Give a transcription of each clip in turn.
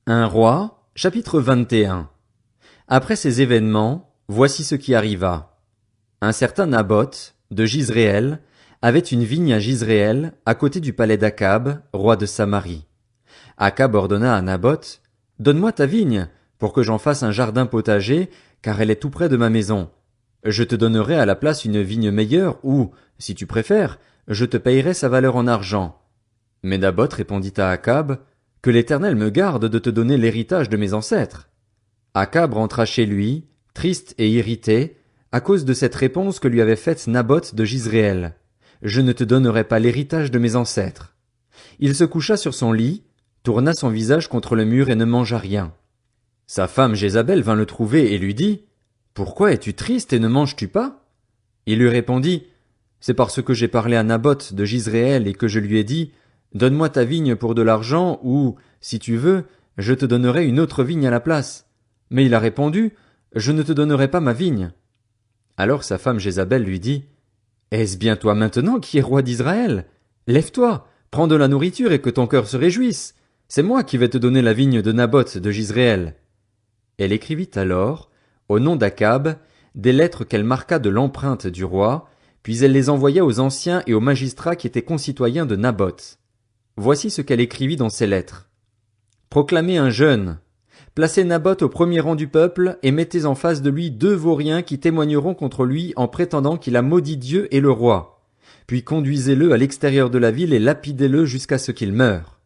Un roi, chapitre 21. Après ces événements, voici ce qui arriva. Un certain Naboth, de Jizréel, avait une vigne à Jizréel, à côté du palais d'Akab, roi de Samarie. Akab ordonna à Naboth, « Donne-moi ta vigne, pour que j'en fasse un jardin potager, car elle est tout près de ma maison. Je te donnerai à la place une vigne meilleure, ou, si tu préfères, je te payerai sa valeur en argent. » Mais Naboth répondit à Akab, « Que l'Éternel me garde de te donner l'héritage de mes ancêtres. » Akab rentra chez lui, triste et irrité, à cause de cette réponse que lui avait faite Naboth de Jizréel. « Je ne te donnerai pas l'héritage de mes ancêtres. » Il se coucha sur son lit, tourna son visage contre le mur et ne mangea rien. Sa femme Jézabel vint le trouver et lui dit, « Pourquoi es-tu triste et ne manges-tu pas ?» Il lui répondit, « C'est parce que j'ai parlé à Naboth de Jizréel et que je lui ai dit, « Donne-moi ta vigne pour de l'argent ou, si tu veux, je te donnerai une autre vigne à la place. » Mais il a répondu, « Je ne te donnerai pas ma vigne. » Alors sa femme Jézabel lui dit, « Est-ce bien toi maintenant qui es roi d'Israël? Lève-toi, prends de la nourriture et que ton cœur se réjouisse. C'est moi qui vais te donner la vigne de Naboth de Jizréel. » Elle écrivit alors, au nom d'Akab, des lettres qu'elle marqua de l'empreinte du roi, puis elle les envoya aux anciens et aux magistrats qui étaient concitoyens de Naboth. Voici ce qu'elle écrivit dans ces lettres. Proclamez un jeûne. Placez Naboth au premier rang du peuple et mettez en face de lui 2 vauriens qui témoigneront contre lui en prétendant qu'il a maudit Dieu et le roi. Puis conduisez-le à l'extérieur de la ville et lapidez-le jusqu'à ce qu'il meure.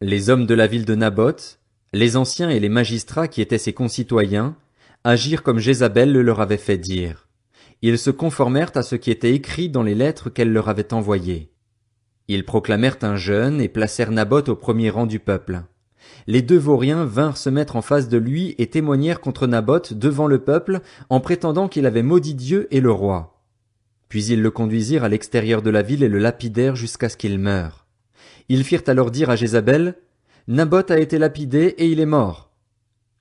Les hommes de la ville de Naboth, les anciens et les magistrats qui étaient ses concitoyens, agirent comme Jézabel le leur avait fait dire. Ils se conformèrent à ce qui était écrit dans les lettres qu'elle leur avait envoyées. Ils proclamèrent un jeûne et placèrent Naboth au premier rang du peuple. Les 2 vauriens vinrent se mettre en face de lui et témoignèrent contre Naboth devant le peuple en prétendant qu'il avait maudit Dieu et le roi. Puis ils le conduisirent à l'extérieur de la ville et le lapidèrent jusqu'à ce qu'il meure. Ils firent alors dire à Jézabel, « Naboth a été lapidé et il est mort. »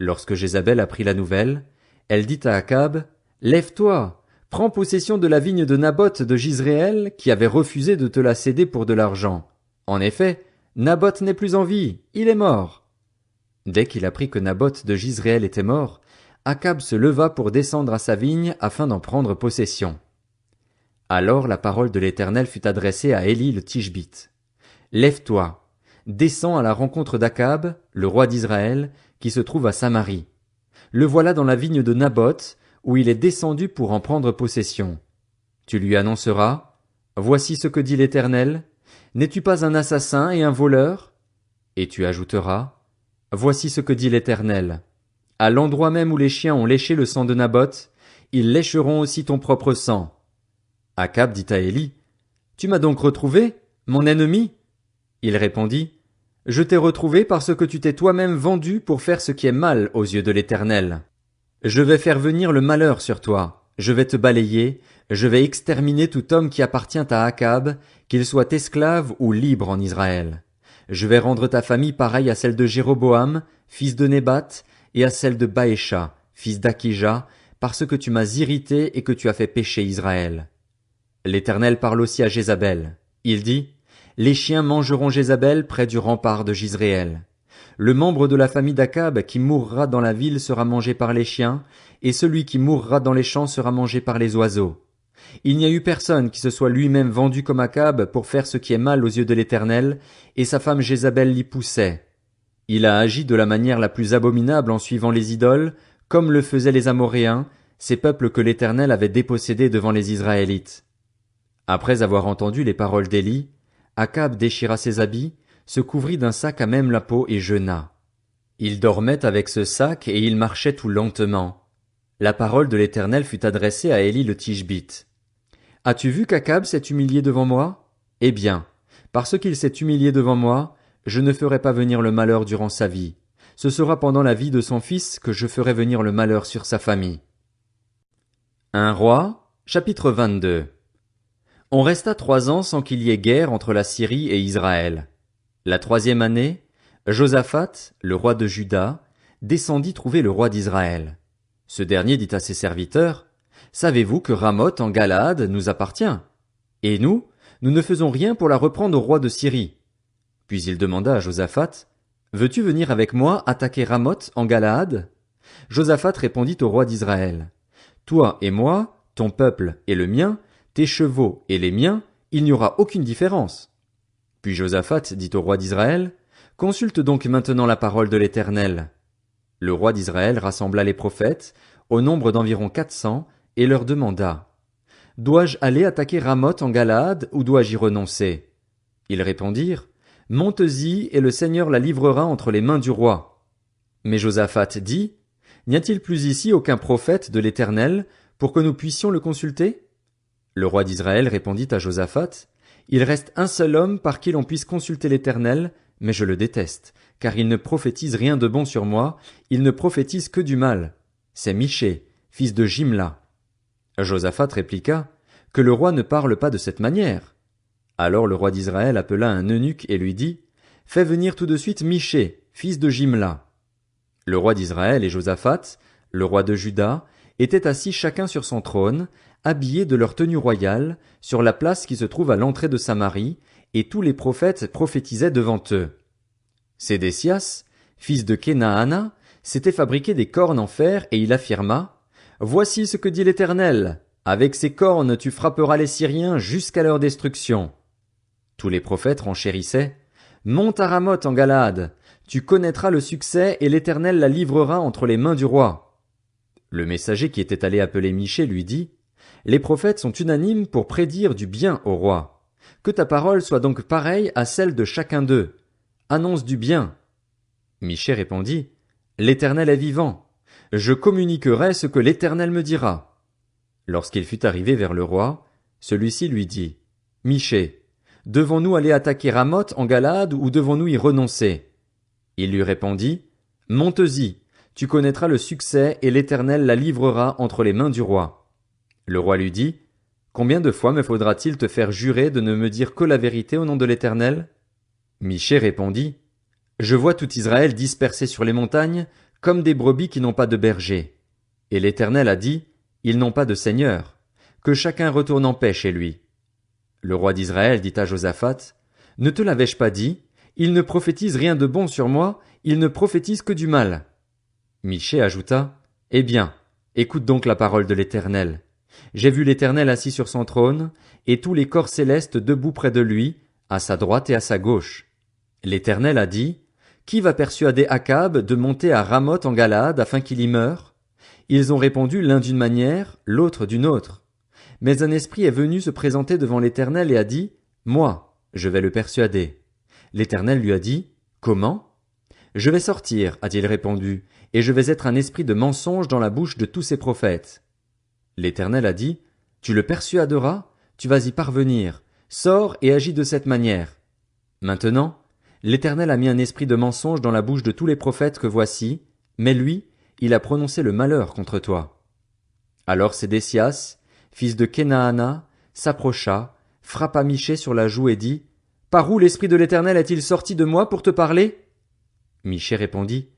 Lorsque Jézabel apprit la nouvelle, elle dit à Akab, « Lève-toi, prends possession de la vigne de Naboth de Jizréel qui avait refusé de te la céder pour de l'argent. En effet, Naboth n'est plus en vie, il est mort. » Dès qu'il apprit que Naboth de Jizréel était mort, Akab se leva pour descendre à sa vigne afin d'en prendre possession. Alors la parole de l'Éternel fut adressée à Élie le Tishbite. « Lève-toi, descends à la rencontre d'Akab, le roi d'Israël, qui se trouve à Samarie. Le voilà dans la vigne de Naboth, où il est descendu pour en prendre possession. Tu lui annonceras, « Voici ce que dit l'Éternel, n'es-tu pas un assassin et un voleur ?» Et tu ajouteras, « Voici ce que dit l'Éternel, à l'endroit même où les chiens ont léché le sang de Naboth, ils lécheront aussi ton propre sang. » Akab dit à Élie, « Tu m'as donc retrouvé, mon ennemi ?» Il répondit, « Je t'ai retrouvé parce que tu t'es toi-même vendu pour faire ce qui est mal aux yeux de l'Éternel. Je vais faire venir le malheur sur toi, je vais te balayer, je vais exterminer tout homme qui appartient à Akab, qu'il soit esclave ou libre en Israël. Je vais rendre ta famille pareille à celle de Jéroboam, fils de Nébat, et à celle de Baécha, fils d'Akija, parce que tu m'as irrité et que tu as fait pécher Israël. » L'Éternel parle aussi à Jézabel. Il dit, « Les chiens mangeront Jézabel près du rempart de Jizréel. Le membre de la famille d'Akab qui mourra dans la ville sera mangé par les chiens, et celui qui mourra dans les champs sera mangé par les oiseaux. Il n'y a eu personne qui se soit lui-même vendu comme Akab pour faire ce qui est mal aux yeux de l'Éternel, et sa femme Jézabel l'y poussait. Il a agi de la manière la plus abominable en suivant les idoles, comme le faisaient les Amoréens, ces peuples que l'Éternel avait dépossédés devant les Israélites. » Après avoir entendu les paroles d'Élie, Akab déchira ses habits, se couvrit d'un sac à même la peau et jeûna. Il dormait avec ce sac et il marchait tout lentement. La parole de l'Éternel fut adressée à Élie le Tishbite. « As-tu vu qu'Akab s'est humilié devant moi? Eh bien, parce qu'il s'est humilié devant moi, je ne ferai pas venir le malheur durant sa vie. Ce sera pendant la vie de son fils que je ferai venir le malheur sur sa famille. » Un roi, chapitre 22. On resta 3 ans sans qu'il y ait guerre entre la Syrie et Israël. La 3e année, Josaphat, le roi de Juda, descendit trouver le roi d'Israël. Ce dernier dit à ses serviteurs, « Savez-vous que Ramoth en Galaad nous appartient? Et nous ne faisons rien pour la reprendre au roi de Syrie. » Puis il demanda à Josaphat, « Veux-tu venir avec moi attaquer Ramoth en Galaad? Josaphat répondit au roi d'Israël. Toi et moi, ton peuple et le mien, tes chevaux et les miens, il n'y aura aucune différence. Puis Josaphat dit au roi d'Israël, Consulte donc maintenant la parole de l'Éternel. Le roi d'Israël rassembla les prophètes, au nombre d'environ 400, et leur demanda, Dois-je aller attaquer Ramoth en Galaad ou dois-je y renoncer? Ils répondirent, Monte-y et le Seigneur la livrera entre les mains du roi. Mais Josaphat dit, N'y a-t-il plus ici aucun prophète de l'Éternel pour que nous puissions le consulter? Le roi d'Israël répondit à Josaphat, Il reste un seul homme par qui l'on puisse consulter l'Éternel, mais je le déteste, car il ne prophétise rien de bon sur moi, il ne prophétise que du mal. C'est Michée, fils de Jimla. Josaphat répliqua, Que le roi ne parle pas de cette manière. Alors le roi d'Israël appela un eunuque et lui dit, Fais venir tout de suite Michée, fils de Jimla. Le roi d'Israël et Josaphat, le roi de Juda, étaient assis chacun sur son trône, habillés de leur tenue royale, sur la place qui se trouve à l'entrée de Samarie, et tous les prophètes prophétisaient devant eux. Sédécias, fils de Kenaana, s'était fabriqué des cornes en fer et il affirma, Voici ce que dit l'Éternel, avec ces cornes tu frapperas les Syriens jusqu'à leur destruction. Tous les prophètes renchérissaient, Monte à Ramoth en Galaad, tu connaîtras le succès et l'Éternel la livrera entre les mains du roi. Le messager qui était allé appeler Michée lui dit, Les prophètes sont unanimes pour prédire du bien au roi. Que ta parole soit donc pareille à celle de chacun d'eux. Annonce du bien. Michée répondit, L'Éternel est vivant. Je communiquerai ce que l'Éternel me dira. Lorsqu'il fut arrivé vers le roi, celui-ci lui dit, Michée, devons-nous aller attaquer Ramoth en Galaad ou devons-nous y renoncer? Il lui répondit, Monte-y, tu connaîtras le succès et l'Éternel la livrera entre les mains du roi. Le roi lui dit, Combien de fois me faudra-t-il te faire jurer de ne me dire que la vérité au nom de l'Éternel? Michée répondit, Je vois tout Israël dispersé sur les montagnes, comme des brebis qui n'ont pas de berger. Et l'Éternel a dit, Ils n'ont pas de seigneur. Que chacun retourne en paix chez lui. Le roi d'Israël dit à Josaphat, Ne te l'avais-je pas dit? Il ne prophétise rien de bon sur moi, il ne prophétise que du mal. Michée ajouta, Eh bien, écoute donc la parole de l'Éternel. J'ai vu l'Éternel assis sur son trône, et tous les corps célestes debout près de lui, à sa droite et à sa gauche. L'Éternel a dit, Qui va persuader Akab de monter à Ramoth en Galaad afin qu'il y meure? Ils ont répondu l'un d'une manière, l'autre d'une autre. Mais un esprit est venu se présenter devant l'Éternel et a dit, Moi, je vais le persuader. L'Éternel lui a dit, Comment? Je vais sortir, a-t-il répondu, et je vais être un esprit de mensonge dans la bouche de tous ses prophètes. L'Éternel a dit, Tu le persuaderas, tu vas y parvenir, sors et agis de cette manière. Maintenant, l'Éternel a mis un esprit de mensonge dans la bouche de tous les prophètes que voici, mais lui, il a prononcé le malheur contre toi. Alors Sédécias, fils de Kenaana, s'approcha, frappa Michée sur la joue et dit, Par où l'esprit de l'Éternel est-il sorti de moi pour te parler? Michée répondit,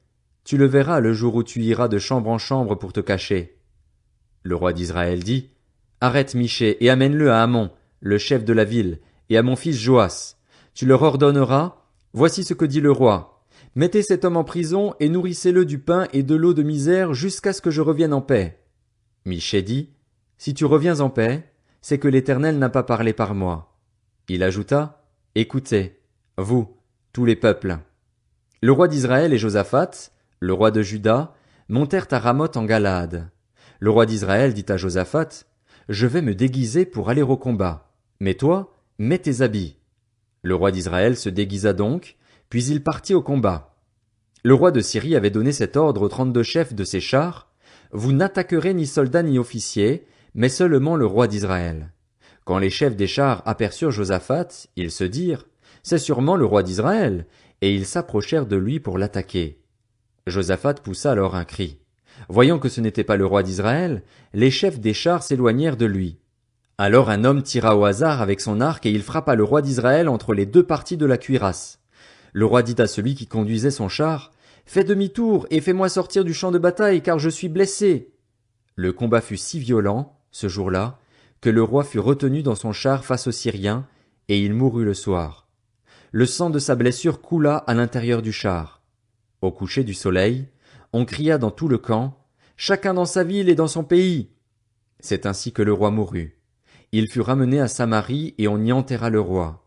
Tu le verras le jour où tu iras de chambre en chambre pour te cacher. Le roi d'Israël dit, Arrête Michée et amène-le à Amon, le chef de la ville, et à mon fils Joas. Tu leur ordonneras, Voici ce que dit le roi. Mettez cet homme en prison et nourrissez-le du pain et de l'eau de misère jusqu'à ce que je revienne en paix. Michée dit, Si tu reviens en paix, c'est que l'Éternel n'a pas parlé par moi. Il ajouta, Écoutez, vous, tous les peuples. Le roi d'Israël et Josaphat, le roi de Juda, montèrent à Ramoth en Galaad. Le roi d'Israël dit à Josaphat, Je vais me déguiser pour aller au combat. Mais toi, mets tes habits. Le roi d'Israël se déguisa donc, puis il partit au combat. Le roi de Syrie avait donné cet ordre aux 32 chefs de ses chars, Vous n'attaquerez ni soldats ni officiers, mais seulement le roi d'Israël. Quand les chefs des chars aperçurent Josaphat, ils se dirent, C'est sûrement le roi d'Israël, et ils s'approchèrent de lui pour l'attaquer. Josaphat poussa alors un cri. Voyant que ce n'était pas le roi d'Israël, les chefs des chars s'éloignèrent de lui. Alors un homme tira au hasard avec son arc et il frappa le roi d'Israël entre les deux parties de la cuirasse. Le roi dit à celui qui conduisait son char, Fais demi-tour et fais-moi sortir du champ de bataille car je suis blessé. Le combat fut si violent, ce jour-là, que le roi fut retenu dans son char face aux Syriens, et il mourut le soir. Le sang de sa blessure coula à l'intérieur du char. Au coucher du soleil, on cria dans tout le camp, « Chacun dans sa ville et dans son pays !» C'est ainsi que le roi mourut. Il fut ramené à Samarie et on y enterra le roi.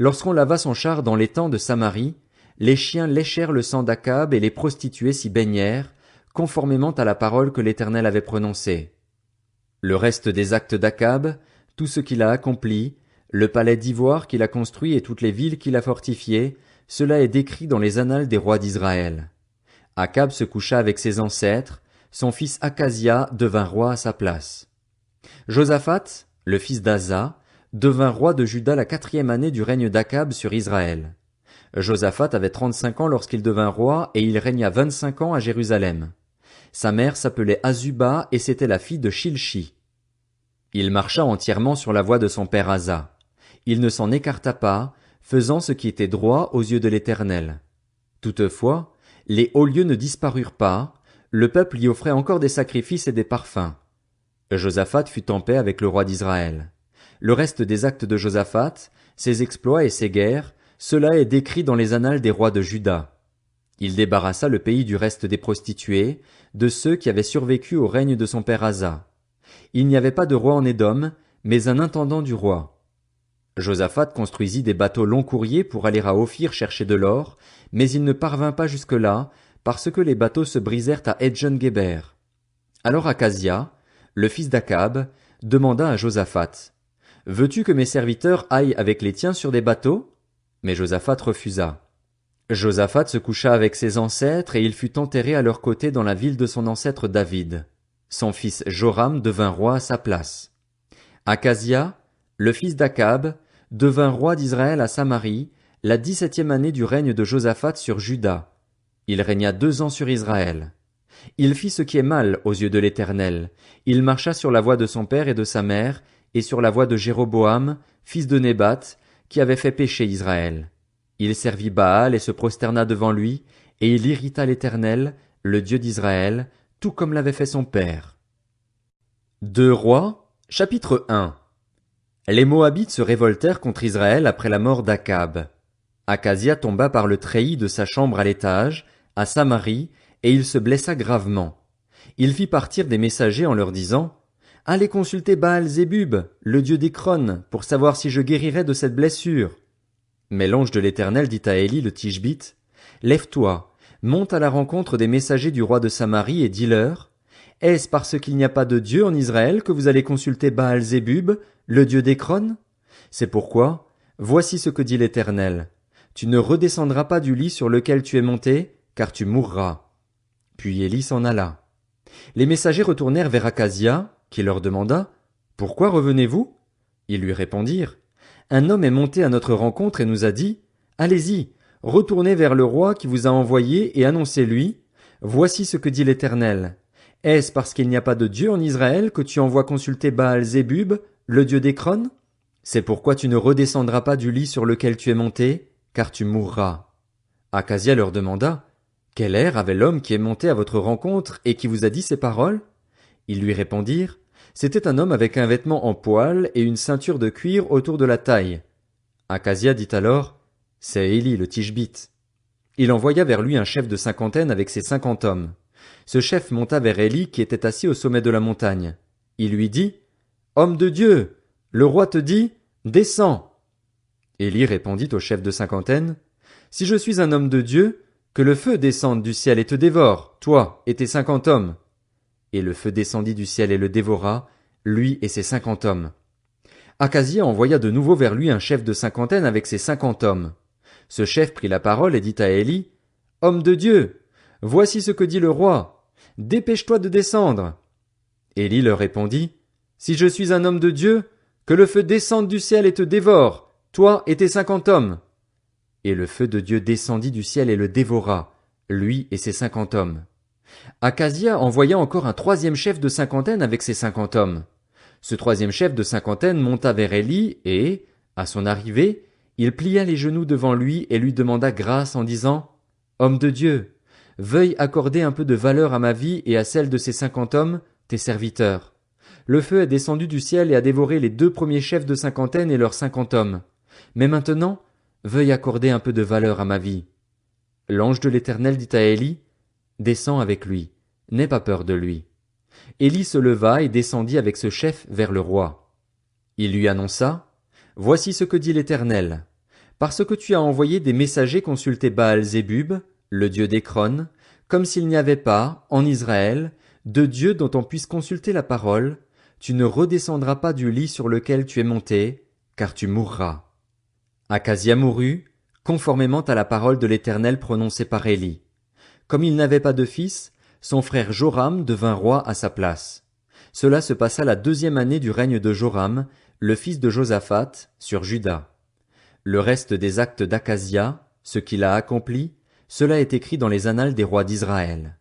Lorsqu'on lava son char dans l'étang de Samarie, les chiens léchèrent le sang d'Akab et les prostituées s'y baignèrent, conformément à la parole que l'Éternel avait prononcée. Le reste des actes d'Akab, tout ce qu'il a accompli, le palais d'ivoire qu'il a construit et toutes les villes qu'il a fortifiées, cela est décrit dans les annales des rois d'Israël. Akab se coucha avec ses ancêtres, son fils Akazia devint roi à sa place. Josaphat, le fils d'Asa, devint roi de Juda la 4e année du règne d'Akab sur Israël. Josaphat avait 35 ans lorsqu'il devint roi et il régna 25 ans à Jérusalem. Sa mère s'appelait Azuba et c'était la fille de Shilchi. Il marcha entièrement sur la voie de son père Asa. Il ne s'en écarta pas, faisant ce qui était droit aux yeux de l'Éternel. Toutefois, les hauts lieux ne disparurent pas, le peuple y offrait encore des sacrifices et des parfums. Josaphat fut en paix avec le roi d'Israël. Le reste des actes de Josaphat, ses exploits et ses guerres, cela est décrit dans les annales des rois de Juda. Il débarrassa le pays du reste des prostituées, de ceux qui avaient survécu au règne de son père Asa. Il n'y avait pas de roi en Édom, mais un intendant du roi. Josaphat construisit des bateaux long courriers pour aller à Ophir chercher de l'or, mais il ne parvint pas jusque-là, parce que les bateaux se brisèrent à Edjon-Guéber. Alors Akazia, le fils d'Akab, demanda à Josaphat, « Veux-tu que mes serviteurs aillent avec les tiens sur des bateaux ?» Mais Josaphat refusa. Josaphat se coucha avec ses ancêtres et il fut enterré à leur côté dans la ville de son ancêtre David. Son fils Joram devint roi à sa place. Akazia, le fils d'Akab, devint roi d'Israël à Samarie, la 17e année du règne de Josaphat sur Juda. Il régna 2 ans sur Israël. Il fit ce qui est mal aux yeux de l'Éternel. Il marcha sur la voie de son père et de sa mère, et sur la voie de Jéroboam, fils de Nébat, qui avait fait pécher Israël. Il servit Baal et se prosterna devant lui, et il irrita l'Éternel, le Dieu d'Israël, tout comme l'avait fait son père. 2 Rois, chapitre 1. Les Moabites se révoltèrent contre Israël après la mort d'Akab. Akazia tomba par le treillis de sa chambre à l'étage, à Samarie, et il se blessa gravement. Il fit partir des messagers en leur disant, « Allez consulter Baal-Zébub, le dieu d'Écron, pour savoir si je guérirai de cette blessure. » Mais l'ange de l'Éternel dit à Élie le Tishbite, « Lève-toi, monte à la rencontre des messagers du roi de Samarie et dis-leur, « Est-ce parce qu'il n'y a pas de Dieu en Israël que vous allez consulter Baal-Zébub, le dieu d'Écron? C'est pourquoi, voici ce que dit l'Éternel. Tu ne redescendras pas du lit sur lequel tu es monté, car tu mourras. » Puis Élie s'en alla. Les messagers retournèrent vers Akazia, qui leur demanda, « Pourquoi revenez-vous » Ils lui répondirent, « Un homme est monté à notre rencontre et nous a dit, « Allez-y, retournez vers le roi qui vous a envoyé et annoncez-lui, « Voici ce que dit l'Éternel. Est-ce parce qu'il n'y a pas de Dieu en Israël que tu envoies consulter Baal-Zébub, le dieu d'Écron? C'est pourquoi tu ne redescendras pas du lit sur lequel tu es monté, car tu mourras. » Akazia leur demanda, « Quel air avait l'homme qui est monté à votre rencontre et qui vous a dit ces paroles ?» Ils lui répondirent, « C'était un homme avec un vêtement en poil et une ceinture de cuir autour de la taille. » Akazia dit alors, « C'est Élie le Tishbite. » Il envoya vers lui un chef de 50 avec ses 50 hommes. Ce chef monta vers Élie qui était assis au sommet de la montagne. Il lui dit, « Homme de Dieu, le roi te dit, descends. » Élie répondit au chef de 50, « Si je suis un homme de Dieu, que le feu descende du ciel et te dévore, toi et tes 50 hommes. » Et le feu descendit du ciel et le dévora, lui et ses 50 hommes. Akazia envoya de nouveau vers lui un chef de 50 avec ses 50 hommes. Ce chef prit la parole et dit à Élie, « Homme de Dieu, voici ce que dit le roi. Dépêche-toi de descendre. » Élie leur répondit, « Si je suis un homme de Dieu, que le feu descende du ciel et te dévore, toi et tes 50 hommes. » Et le feu de Dieu descendit du ciel et le dévora, lui et ses 50 hommes. Akazia envoya encore un 3e chef de 50 avec ses 50 hommes. Ce 3e chef de 50 monta vers Élie et, à son arrivée, il plia les genoux devant lui et lui demanda grâce en disant, « Homme de Dieu, veuille accorder un peu de valeur à ma vie et à celle de ces 50 hommes, tes serviteurs. Le feu est descendu du ciel et a dévoré les 2 premiers chefs de 50 et leurs 50 hommes. Mais maintenant, veuille accorder un peu de valeur à ma vie. » L'ange de l'Éternel dit à Élie, descends avec lui, n'aie pas peur de lui. Élie se leva et descendit avec ce chef vers le roi. Il lui annonça, voici ce que dit l'Éternel. Parce que tu as envoyé des messagers consulter Baal-Zébub, le dieu d'Écron, comme s'il n'y avait pas, en Israël, de Dieu dont on puisse consulter la parole, tu ne redescendras pas du lit sur lequel tu es monté, car tu mourras. Akazia mourut, conformément à la parole de l'Éternel prononcée par Élie. Comme il n'avait pas de fils, son frère Joram devint roi à sa place. Cela se passa la 2e année du règne de Joram, le fils de Josaphat, sur Juda. Le reste des actes d'Akazia, ce qu'il a accompli, cela est écrit dans les annales des rois d'Israël.